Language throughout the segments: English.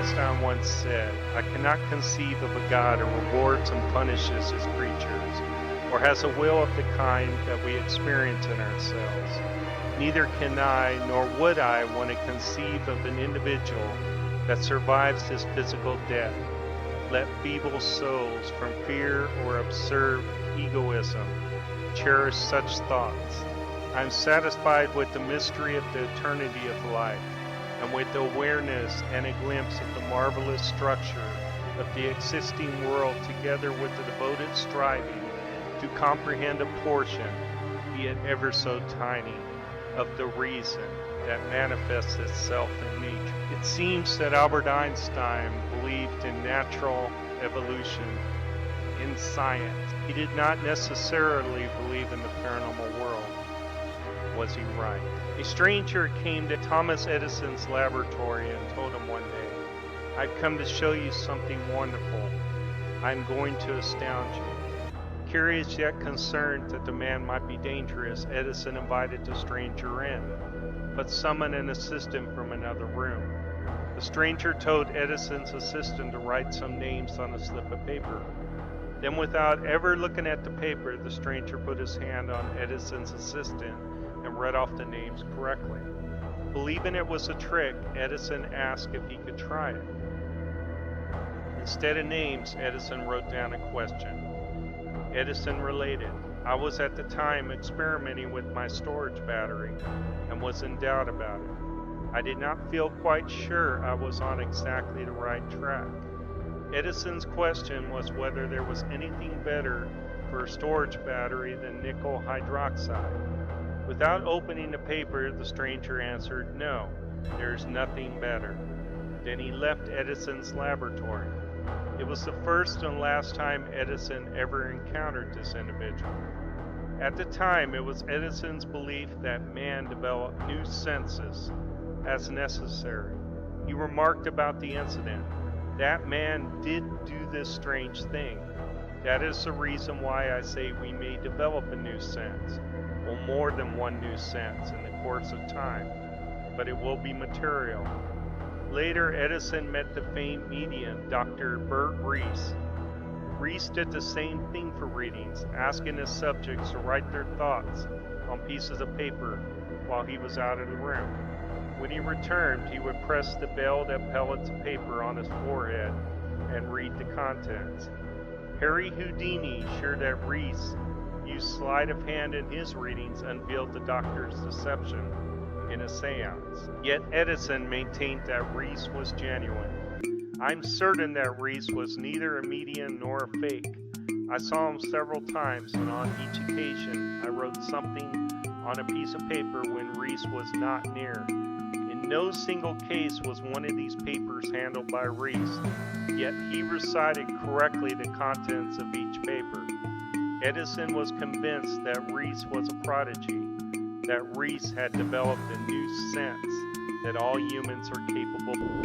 Einstein once said, "I cannot conceive of a God who rewards and punishes his creatures, or has a will of the kind that we experience in ourselves. Neither can I, nor would I want to conceive of an individual that survives his physical death. Let feeble souls, from fear or absurd egoism, cherish such thoughts. I am satisfied with the mystery of the eternity of life, and with the awareness and a glimpse of the marvelous structure of the existing world, together with the devoted striving to comprehend a portion, be it ever so tiny, of the reason that manifests itself in nature." It seems that Albert Einstein believed in natural evolution, in science. He did not necessarily believe in the paranormal world. Was he right? A stranger came to Thomas Edison's laboratory and told him one day, "I've come to show you something wonderful. I'm going to astound you." Curious yet concerned that the man might be dangerous, Edison invited the stranger in, but summoned an assistant from another room. The stranger told Edison's assistant to write some names on a slip of paper. Then, without ever looking at the paper, the stranger put his hand on Edison's assistant and read off the names correctly. Believing it was a trick, Edison asked if he could try it. Instead of names, Edison wrote down a question. Edison related, "I was at the time experimenting with my storage battery and was in doubt about it. I did not feel quite sure I was on exactly the right track." Edison's question was whether there was anything better for a storage battery than nickel hydroxide. Without opening the paper, the stranger answered, "No, there's nothing better." Then he left Edison's laboratory. It was the first and last time Edison ever encountered this individual. At the time, it was Edison's belief that man developed new senses as necessary. He remarked about the incident, "That man did do this strange thing. That is the reason why I say we may develop a new sense, or more than one new sense in the course of time, but it will be material." Later, Edison met the famed medium, Dr. Bert Reese. Reese did the same thing for readings, asking his subjects to write their thoughts on pieces of paper while he was out of the room. When he returned, he would press the belled up pellets of paper on his forehead and read the contents. Harry Houdini, sure that Reese used sleight of hand in his readings, unveiled the doctor's deception in a seance. Yet Edison maintained that Reese was genuine. "I'm certain that Reese was neither a medium nor a fake. I saw him several times, and on each occasion I wrote something on a piece of paper when Reese was not near. In no single case was one of these papers handled by Reese, yet he recited correctly the contents of each paper." Edison was convinced that Reese was a prodigy, that Reese had developed a new sense that all humans are capable of.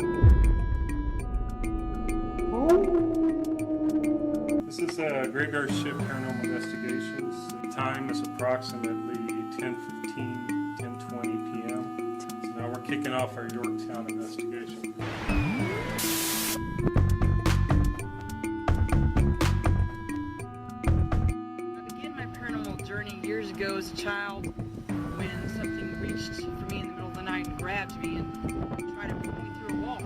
This is Graveyard Shift Paranormal Investigations. The time is approximately 10:15, 10:20 p.m. So now we're kicking off our Yorktown investigation. I began my paranormal journey years ago as a child, when something reached for me in the middle of the night and grabbed me and tried to pull me through a wall.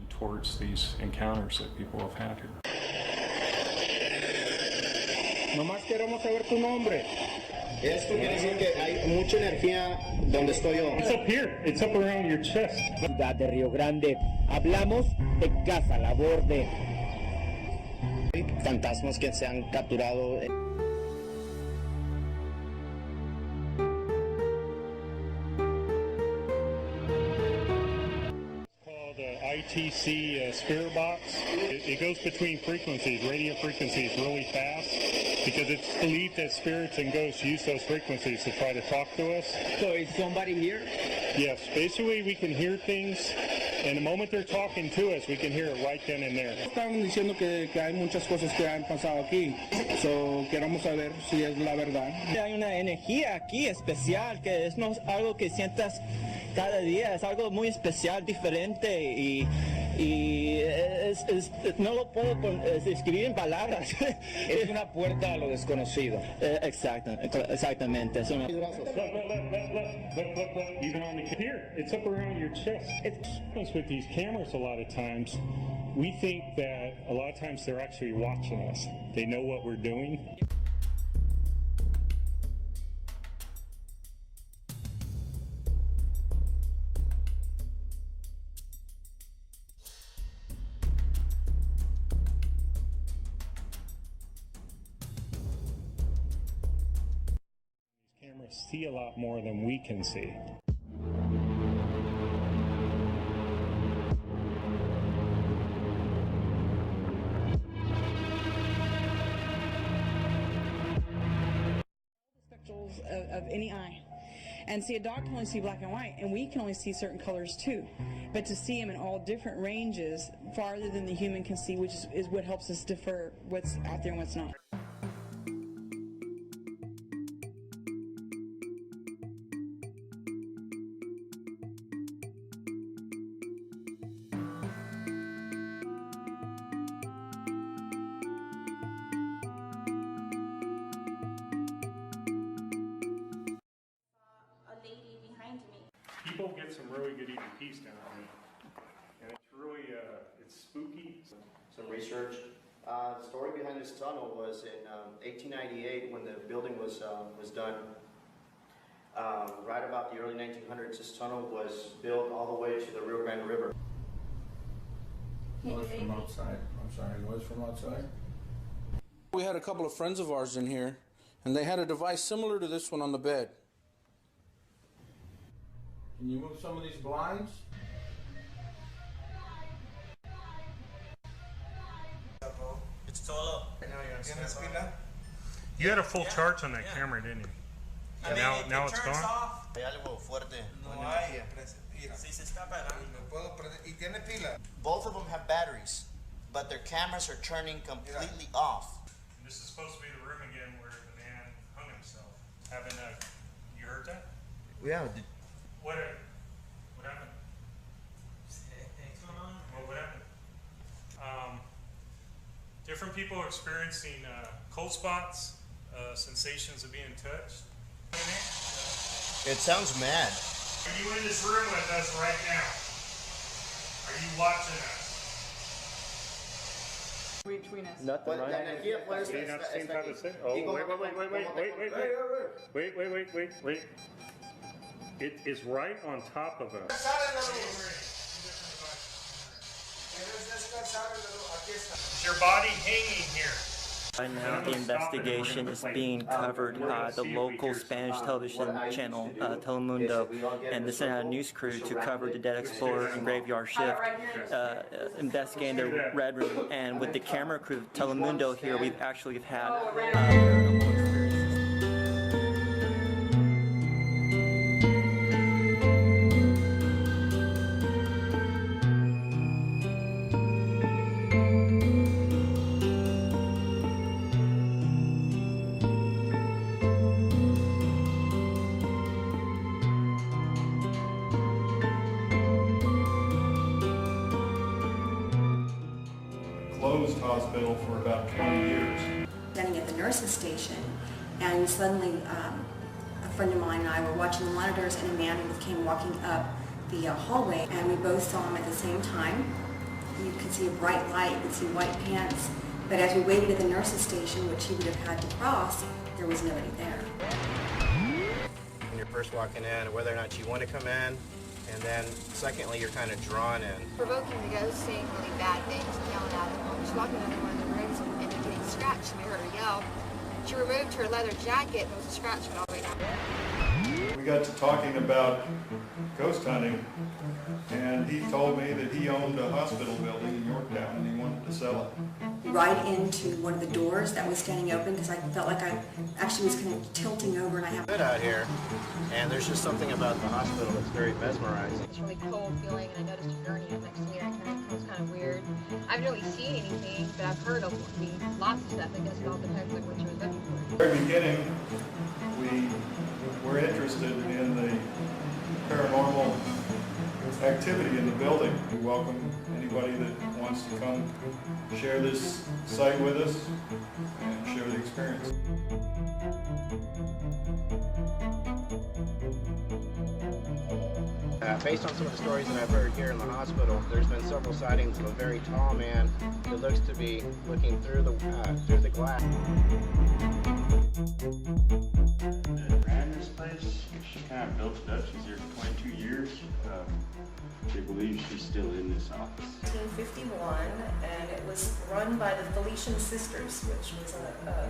towards these encounters that people have had here. Nomás queremos saber tu nombre. Esto quiere decir que hay mucha energía donde estoy yo. It's up here. It's up around your chest. Ciudad de Río Grande. Hablamos de casa labor de fantasmas que se han capturado. ITC spirit box. It goes between frequencies, radio frequencies, really fast because it's believed that spirits and ghosts use those frequencies to try to talk to us. So is somebody here? Yes, basically we can hear things, and the moment they're talking to us, we can hear it right then and there. Estaban diciendo que hay muchas cosas que han pasado aquí. So, queremos saber si es la verdad. Hay una energía aquí especial que no es algo que sientas cada día, es algo muy especial, diferente y no lo puedo escribir en palabras. Es una puerta a lo desconocido. Exactamente. Es una... Look, even on the here, it's up around your chest. It's with these cameras a lot of times. We think that a lot of times they're actually watching us. They know what we're doing. See a lot more than we can see. Spectrals of any eye. And see, a dog can only see black and white, and we can only see certain colors too. But to see them in all different ranges, farther than the human can see, which is what helps us defer what's out there and what's not. People get some really good eating peace down here, and it's really it's spooky. Some research. The story behind this tunnel was in 1898 when the building was done. Right about the early 1900s, this tunnel was built all the way to the Rio Grande River. Noise from outside. I'm sorry, noise from outside? We had a couple of friends of ours in here, and they had a device similar to this one on the bed. Can you move some of these blinds? It's todo. You had a full charge on that camera, didn't you? Now it's gone? Hay algo fuerte. Both of them have batteries, but their cameras are turning completely off. This is supposed to be the room again where the man hung himself. You heard that? Yeah. What happened? What happened? Different people are experiencing cold spots, sensations of being touched. It sounds mad. Are you in this room with us right now? Are you watching us? Between us. Nothing, right? La energía puede Do you ser. not seem how to say? Oh, wait. It is right on top of us. Is your body hanging here? Right now, the investigation is being covered by the local Spanish television channel, Telemundo, and they sent out a news crew to cover the Dead Explorer and Graveyard Shift, investigating the Red Room. And with the camera crew, Telemundo here, we've actually had paranormal experiences. Closed hospital for about 20 years. Standing at the nurse's station, and suddenly a friend of mine and I were watching the monitors, and a man came walking up the hallway, and we both saw him at the same time. you could see a bright light, you could see white pants. But as we waited at the nurse's station, which he would have had to cross, there was nobody there. When you're first walking in, whether or not you want to come in, and then secondly, you're kind of drawn in. Provoking the ghost, saying really bad things and yelling at him. She's walking into one of the rooms and ended up getting scratched, and we heard her yell. She removed her leather jacket and there was a scratch all the way down. We got to talking about ghost hunting, and he told me that he owned a hospital building in Yorktown and he wanted to sell it. Right into one of the doors that was standing open because I felt like I actually was kind of tilting over, and I have Good out here, and there's just something about the hospital that's very mesmerizing. It's really cold feeling, and I noticed a gurney up next to me, and it was kind of weird. I haven't really seen anything, but I've heard of lots of stuff. I guess it all depends on what you're looking for. At the very beginning, we were interested in the paranormal activity in the building. We welcome anybody that wants to come share this site with us and share the experience. Based on some of the stories that I've heard here in the hospital, there's been several sightings of a very tall man who looks to be looking through the glass. Ran this place. She kind of built it up. She's here for 22 years. They believe she's still in this office. 1951, and it was run by the Felician Sisters, which was a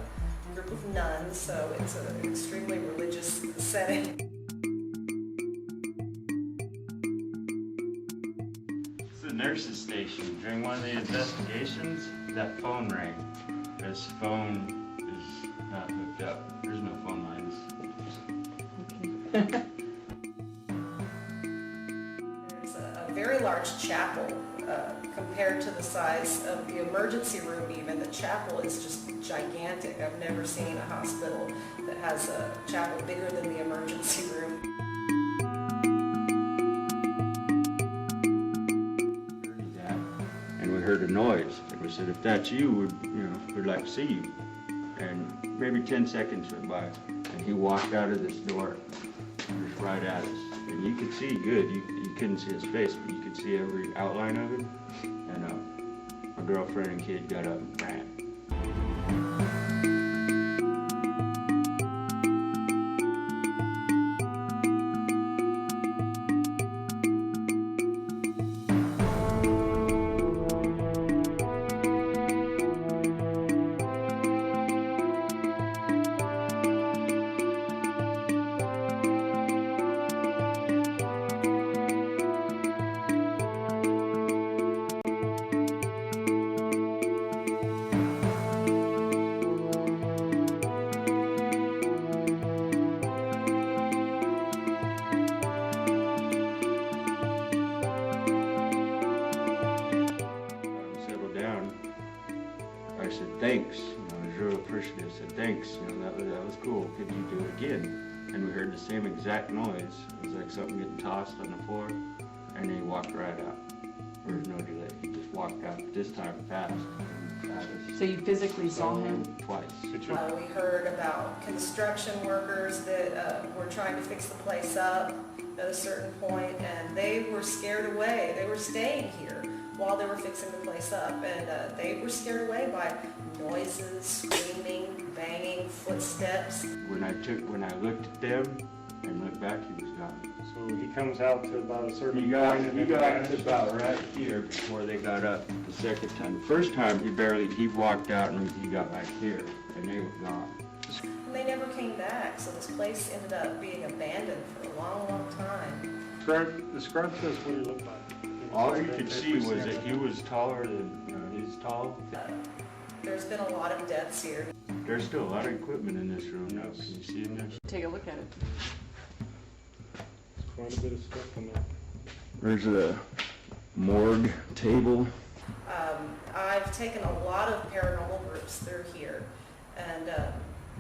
group of nuns, so it's an extremely religious setting. It's the nurse's station. During one of the investigations, that phone rang. This phone is not hooked up. There's no phone lines. There's a very large chapel compared to the size of the emergency room even. The chapel is just gigantic. I've never seen a hospital that has a chapel bigger than the emergency room. And we heard a noise. And we said, if that's you, we'd like to see you. And maybe 10 seconds went by, and he walked out of this door, just right at us. And you could see good. You couldn't see his face, but you could see every outline of it. And my girlfriend and kid got up and ran. I said, thanks. I was real appreciative. I said, thanks. That was cool. Could you do it again? And we heard the same exact noise. It was like something getting tossed on the floor. And he walked right out. There was no delay. He just walked out. This time fast. So you physically saw him? Twice. We heard about construction workers that were trying to fix the place up at a certain point, and they were scared away. They were staying here while they were fixing the place up, and they were scared away by noises, screaming, banging, footsteps. When I looked at them and looked back, he was gone. So he comes out to about a certain He got to about right here before they got up the second time. The first time he walked out and he got back here, and they were gone. And they never came back, so this place ended up being abandoned for a long, long time. Describe to us what he looked like. All you could see was that he was taller than he's tall. There's been a lot of deaths here. There's still a lot of equipment in this room now. Can you see in there? Take a look at it. Quite a bit of stuff in there. There's a morgue table. I've taken a lot of paranormal groups through here, and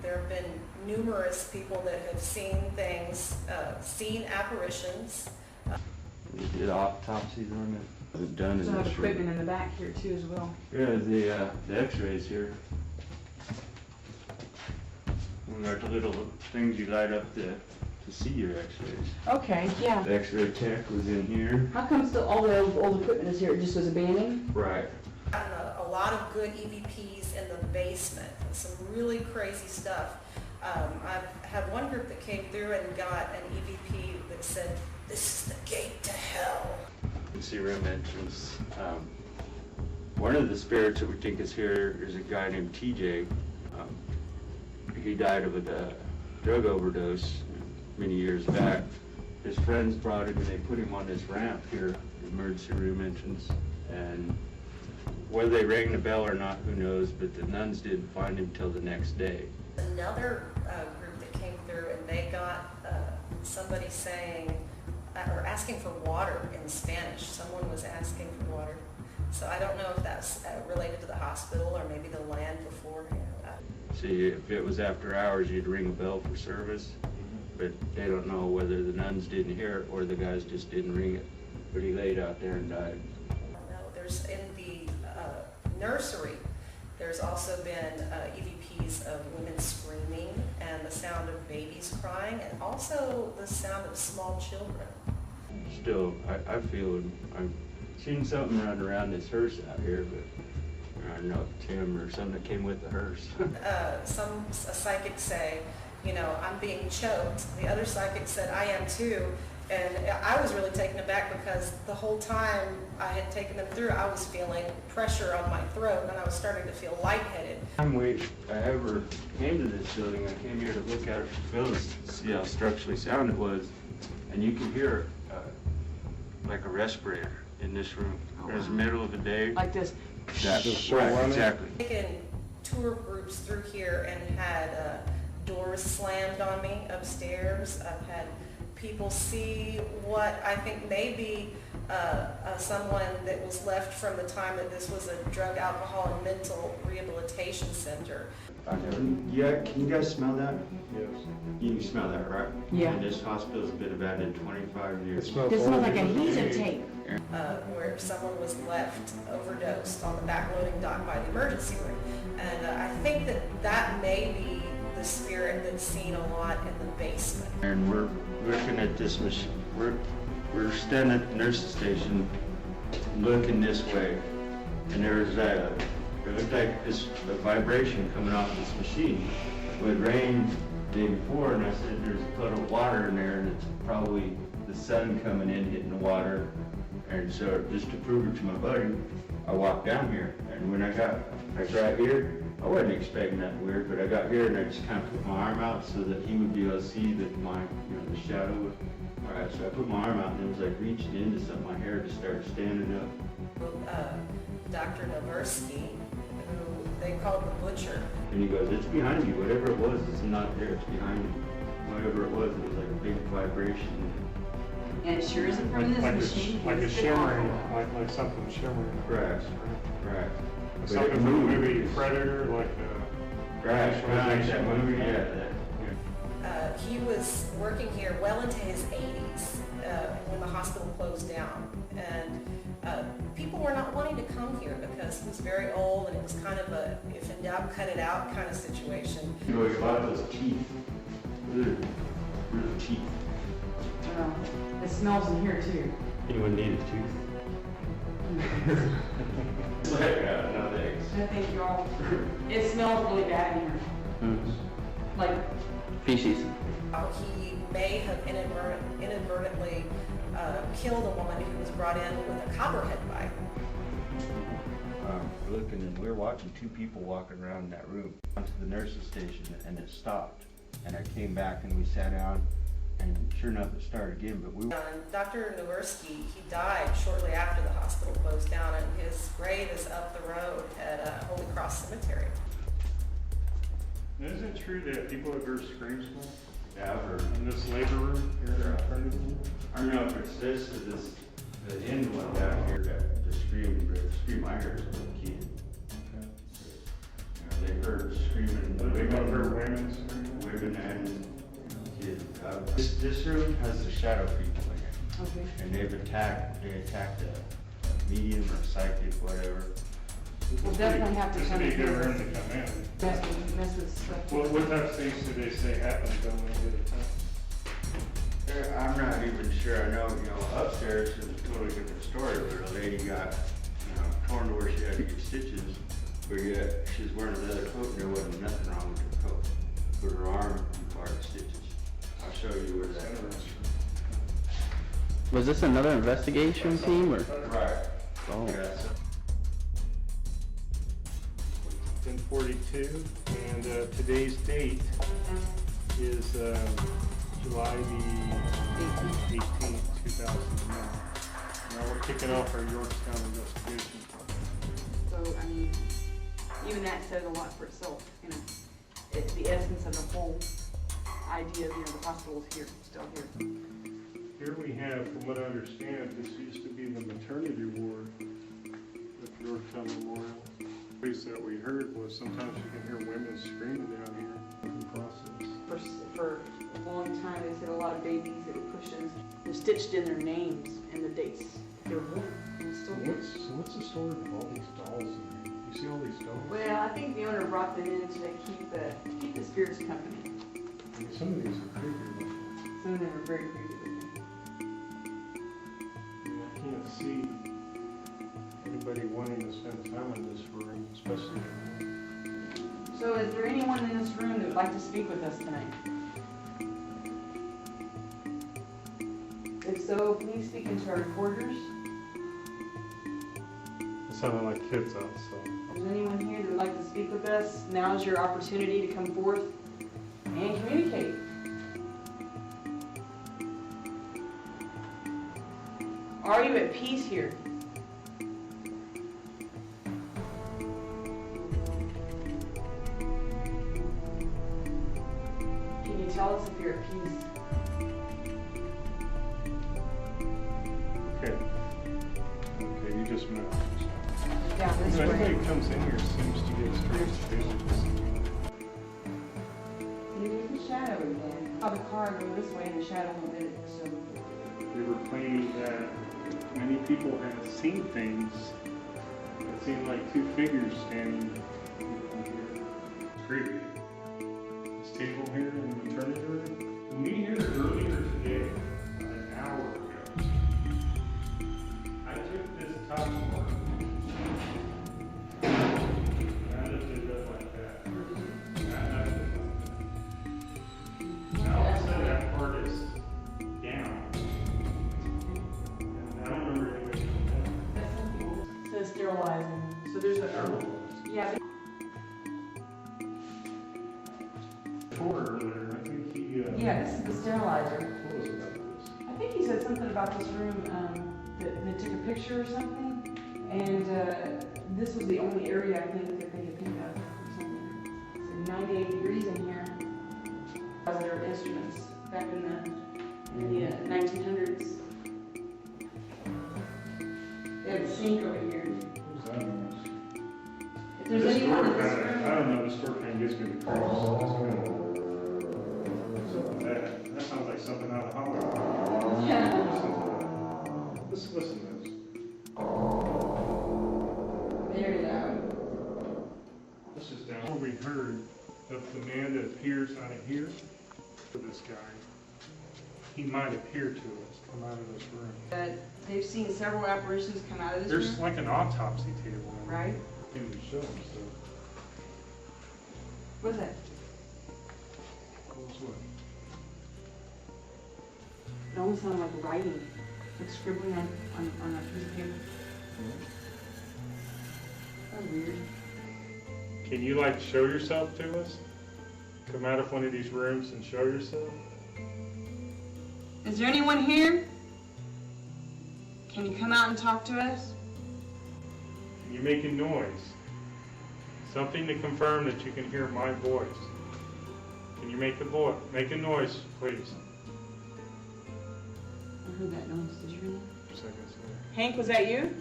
there have been numerous people that have seen things, seen apparitions. We did autopsies on it. It was done There's in a lot of this equipment room. in the back here too as well. Yeah, the x-rays here. And there's the little things you light up to to see your x-rays. Okay, yeah. The x-ray tech was in here. How come still all the old equipment is here? It just was abandoned? Right. A lot of good EVPs in the basement, some really crazy stuff. I've had one group that came through and got an EVP that said, "This is the gate to hell." You can see room entrance. One of the spirits that we think is here is a guy named TJ. He died of a drug overdose many years back. His friends brought him and they put him on this ramp here, the emergency room entrance. And whether they rang the bell or not, who knows, but the nuns didn't find him till the next day. Another group that came through and they got somebody saying, or asking for water in Spanish. Someone was asking for water. So I don't know if that's related to the hospital or maybe the land beforehand. See, if it was after hours, you'd ring a bell for service, but they don't know whether the nuns didn't hear it or the guys just didn't ring it. But he laid out there and died. No, there's in the nursery, there's also been EVPs of women screaming and the sound of babies crying and also the sound of small children. Still, I feel I've seen something running around this hearse out here, but I don't know if Tim or something that came with the hearse. A psychic say, you know, I'm being choked. The other psychic said, I am too. And I was really taken aback because the whole time I had taken them through, I was feeling pressure on my throat and I was starting to feel lightheaded. The time I ever came to this building, I came here to look at it for Phil to see how structurally sound it was. And you can hear like a respirator in this room. It was the middle of the day. Like this? Right, exactly. I've taken tour groups through here and had doors slammed on me upstairs. I've had people see what I think may be someone that was left from the time that this was a drug, alcohol, and mental rehabilitation center. Yeah, can you guys smell that? Yes. You can smell that, right? Yeah. And this hospital's been abandoned 25 years. It smells like adhesive tape. Where someone was left overdosed on the backloading dock by the emergency room. And I think that may be the spirit that's seen a lot in the basement. And we're looking at this machine. We're standing at the nurse's station looking this way. And there's it looked like a vibration coming off this machine. It rained the day before and I said there's a puddle of water in there and it's probably the sun coming in hitting the water. And so just to prove it to my buddy, I walked down here. And when I got right here, I wasn't expecting that weird, but I got here and I just kind of put my arm out so that he would be able to see that the shadow would. All right, so I put my arm out and it was like reaching into something. My hair just started standing up. Dr. Noversky, who they called the butcher. And he goes, it's behind you. Whatever it was, it's not there. It's behind you. Whatever it was like a big vibration. And it sure isn't from this machine. Like a shimmering, like something shimmering. Right, right. Something from the movie Predator, like right, like that movie, yeah. He was working here well into his 80s when the hospital closed down. And people were not wanting to come here because he was very old and it was kind of a, if in doubt, cut it out kind of situation. You know, a lot of those teeth. Real teeth. It smells in here too. Anyone need a tooth? It's like, no thanks. I think you all. It smells really bad in here. Like feces. He may have inadvertently killed a woman who was brought in with a copperhead bite. Looking and we were watching two people walking around in that room. Went to the nurse's station and it stopped. And I came back and we sat down and sure enough it started again. But Dr. Noversky, he died shortly after the hospital closed down and his grave is up the road at Holy Cross Cemetery. Is it true that people have heard screams yeah, I've heard. in this labor room here in alternative? I don't know if it's this or this, the end one down here that the scream I heard as a kid. They heard screaming. They heard women screaming? Women and kids. This room has the shadow people in it. Okay. And they attacked a medium or psychic, whatever. We'll definitely have to come in. This would be a good room to come in. Mess with stuff. What type of things did they say happened going into the time? I'm not even sure. I know, upstairs is a totally different story where the lady got, torn to where she had to get stitches, but yet she was wearing a leather coat and there wasn't nothing wrong with her coat. But her arm required stitches. I'll show you where that is. Was this another investigation team or? Right. Oh. Yes. 10:42, and today's date is July the 18th, 2009. Now we're kicking off our Yorktown investigation. So, I mean, even that says a lot for itself, It's the essence of the whole idea of, the hospital's here, still here. Here we have, from what I understand, this used to be the maternity ward at Yorktown Memorial. The place that we heard was sometimes you can hear women screaming down here in the process. For a long time, they said a lot of babies that were pushed in, were stitched in their names and the dates they were born. And it's still here. What's the story of all these dolls in here? You see all these dolls? Well, I think the owner brought them in to keep the spirits company. I mean, some of these are creepy looking. Some of them are very creepy looking. I can't see anybody wanting to spend time in this room, especially at night. So is there anyone in this room that would like to speak with us tonight? If so, please speak into our recorders. It sounded like kids out, so. If there's anyone here that would like to speak with us, now is your opportunity to come forth and communicate. Are you at peace here? Can you tell us if you're at peace? Okay, you just met. Down this way. Everybody who comes in here seems to get strange feelings. There's the shadow again. How the car go this way and the shadow will hit it, so. They were claiming that many people had seen things that seemed like two figures standing here. It's creepy. This table here in the maternity room. When we here earlier today, about an hour ago, I took this top part and I lifted it up like that. And I lifted it like that. Now all of a sudden that part is down. I don't remember anything. It says sterilizing. So there's a, yeah. Earlier, I think he. Yeah, this is the sterilizer. What was about this? I think he said something about this room, that they took a picture or something, and this was the only area I think that they could pick up or something. It's 98 degrees in here. Their instruments back in the 1900s. They have a sink over here. What was that noise? If there's anyone in this room, I don't know, this store kind of gives me the creeps. That sounds like something out of Hollywood. Yeah. Listen to this. Very loud. This is down where we heard of the man that appears out of here. For this guy, he might appear to us, come out of this room. They've seen several apparitions come out of this There's room. like an autopsy table. Right. Can you show them stuff? What's that? What's what? It almost sounded like writing, like scribbling on a piece of paper. That's weird. Can you like show yourself to us? Come out of one of these rooms and show yourself? Is there anyone here? Can you come out and talk to us? You're making noise. Something to confirm that you can hear my voice. Can you make a noise, please? I heard that noise. Did you hear that? Seconds. Hank, was that you?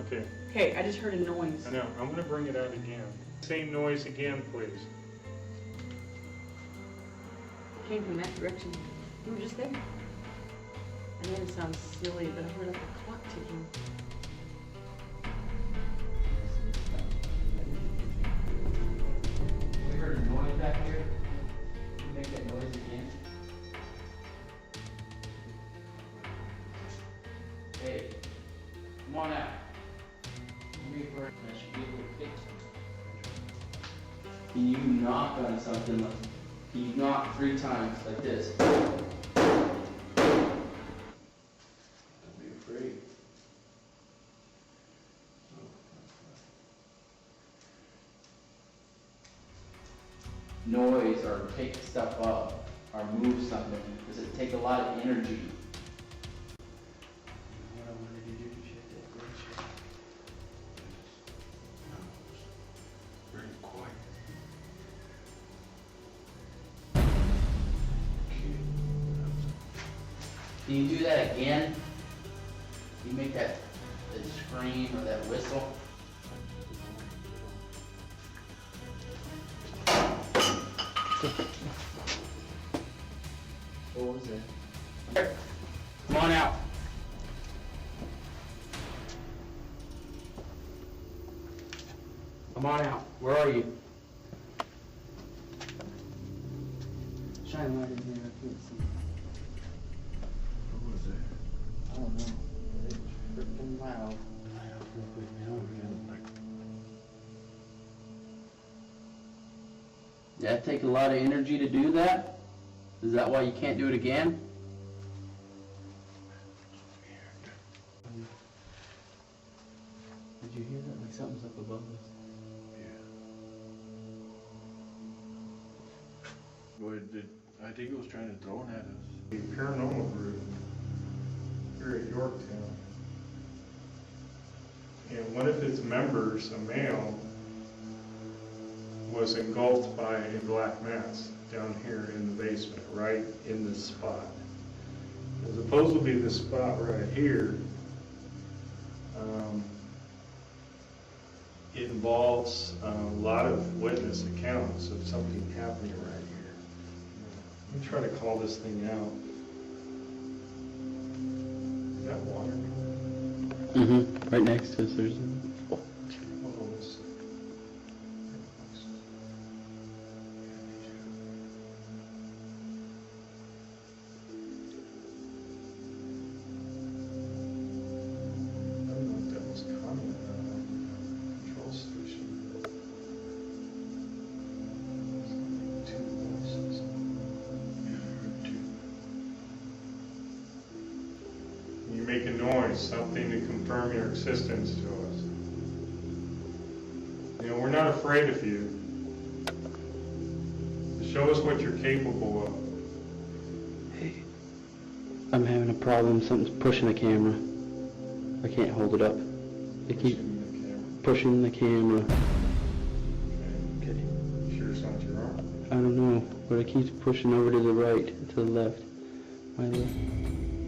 Okay. Okay, I just heard a noise. I know. I'm going to bring it out again. Same noise again, please. It came from that direction. You were just there. I know it sounds silly, but I heard like a clock ticking. We heard a noise back here. Can you make that noise again? creeper, and I should be able to fix it. Can you knock on something like, can you knock 3 times like this? Don't be afraid. Noise or pick stuff up or move something, does it take a lot of energy? What I wanted to do to check that glacier. Very quiet. Can you do that again? Can you make that scream or that whistle? What was it? Come on out. Come on out. Where are you? Shine light in here. I can't see. What was that? I don't know. It was freaking loud. Did that take a lot of energy to do that? Is that why you can't do it again? Did you hear that? Like something's up above us. Boy, I think it was trying to drone at us. The paranormal group here at Yorktown. And one of its members, a male, was engulfed by a black mass down here in the basement, right in this spot. And supposedly this spot right here, it involves a lot of witness accounts of something happening right here. Let me try to call this thing out. Is that water? Mm-hmm. Right next to us, there's Make a noise, something to confirm your existence to us. You know, we're not afraid of you. Show us what you're capable of. Hey, I'm having a problem. Something's pushing the camera. I can't hold it up. They keep pushing the camera. Okay. You sure it's not your arm? I don't know, but it keeps pushing over to the right, to the left. My left.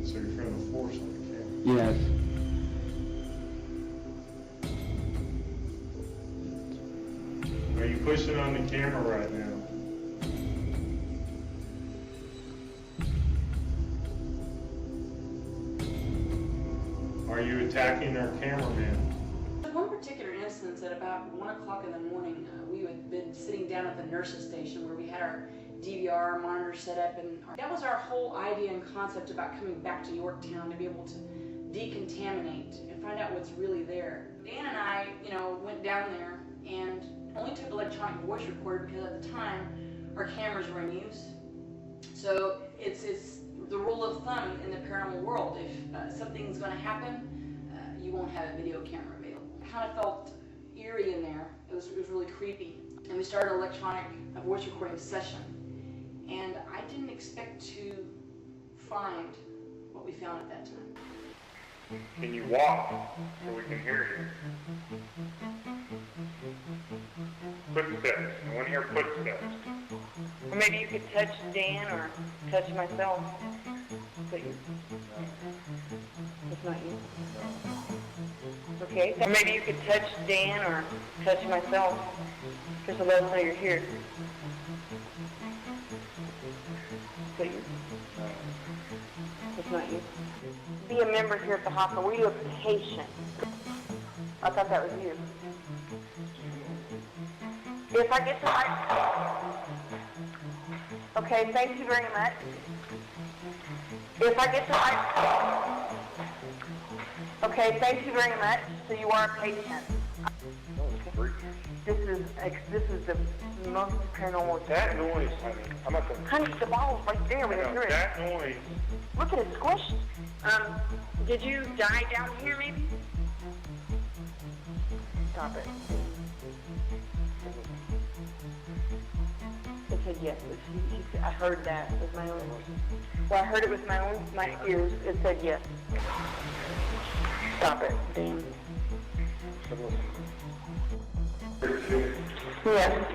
So you're trying to force on the camera? Yes. Are you pushing on the camera right now? Are you attacking our cameraman? One particular instance at about 1 o'clock in the morning, we had been sitting down at the nurses station where we had our DVR monitor set up, and that was our whole idea and concept about coming back to Yorktown, to be able to decontaminate and find out what's really there. Dan and I, went down there and only took electronic voice recorder because at the time our cameras were in use. So it's the rule of thumb in the paranormal world. If something's going to happen, you won't have a video camera available. I kind of felt eerie in there. It was really creepy. And we started an electronic voice recording session. And I didn't expect to find what we found at that time. Can you walk so we can hear you? Footsteps. I want to hear footsteps. Or maybe you could touch Dan or touch myself. Please. It's not you. Okay. Or maybe you could touch Dan or touch myself. Just to let us know you're here. Please. It's not you. Be a member here at the hospital. Were you a patient? I thought that was you. If I get to okay, thank you very much. If I get to Okay, thank you very much. So you are a patient. This is the most paranormal. That noise, honey. I'm not gonna. Honey, the ball's right there. We can hear it. That noise. Look at it squished. Did you die down here, maybe? Stop it. It said yes. I heard that with my own. Well, I heard it with my ears. It said yes. Stop it. Damn. Yes.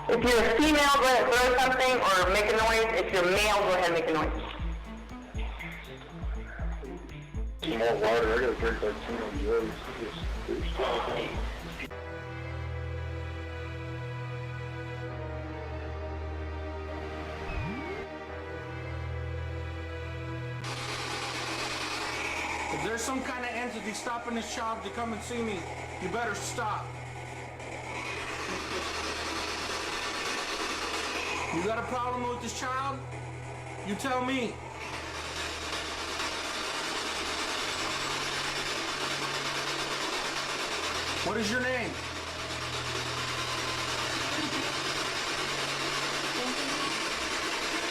If you're a female, go ahead and throw something or make a noise. If you're male, go ahead and make a noise. Some more water. I gotta drink that tea on drugs. If there's some kind of entity stopping this child to come and see me, you better stop. You got a problem with this child? You tell me. What is your name?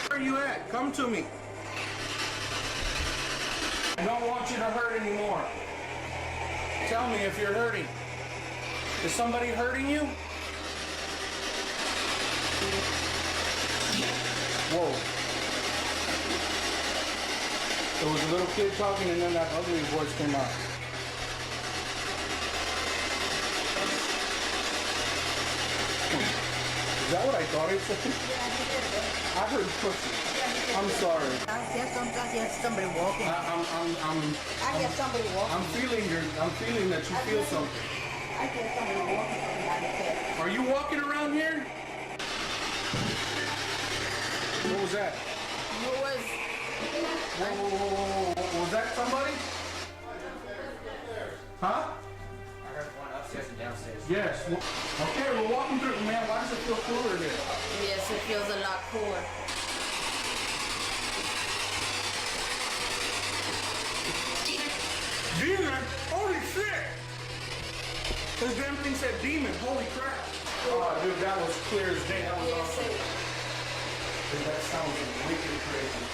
Where are you at? Come to me. I don't want you to hurt anymore. Tell me if you're hurting. Is somebody hurting you? Whoa. There was a little kid talking and then that ugly voice came out. Is that what I thought it said? I heard pussy. I'm sorry. I hear somebody walking. I hear somebody walking. I'm feeling that you feel something. I hear somebody walking down the stairs. Are you walking around here? What was that? Whoa. Was that somebody? Huh? I heard one upstairs and downstairs. Yes. Okay, we're walking through. Man, why does it feel cooler here? Yes, it feels a lot cooler. Demon? Holy shit! This damn thing said demon. Holy crap. Oh, dude, that was clear as day. That was awesome. Dude, that sounds wicked crazy.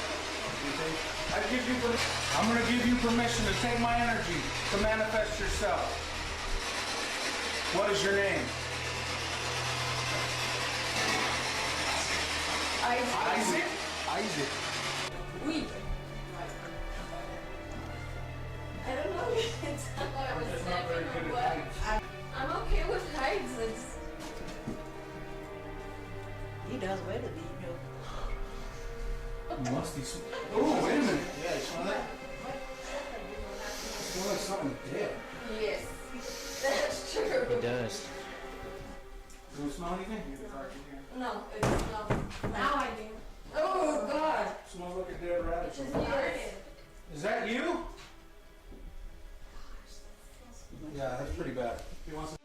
You think? I'm going to give you permission to take my energy to manifest yourself. What is your name? Isaac? Isaac. Oui. I don't know. It's not what I was saying, but I'm okay with heights. He does better than you. Musty. Oh, wait a minute. Yeah, you smell that? It smells like something dead. Yes, that's true. It does. Do you smell anything? No, it smells. Now I do. Oh, God. It smells like a dead rat or something. Yes. Is that you? Yeah, that's pretty bad. He wants to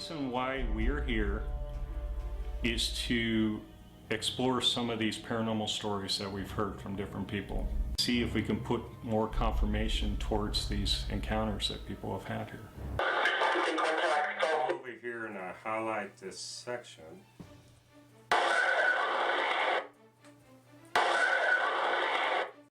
reason why we're here is to explore some of these paranormal stories that we've heard from different people. See if we can put more confirmation towards these encounters that people have had here. Over here and I highlight this section.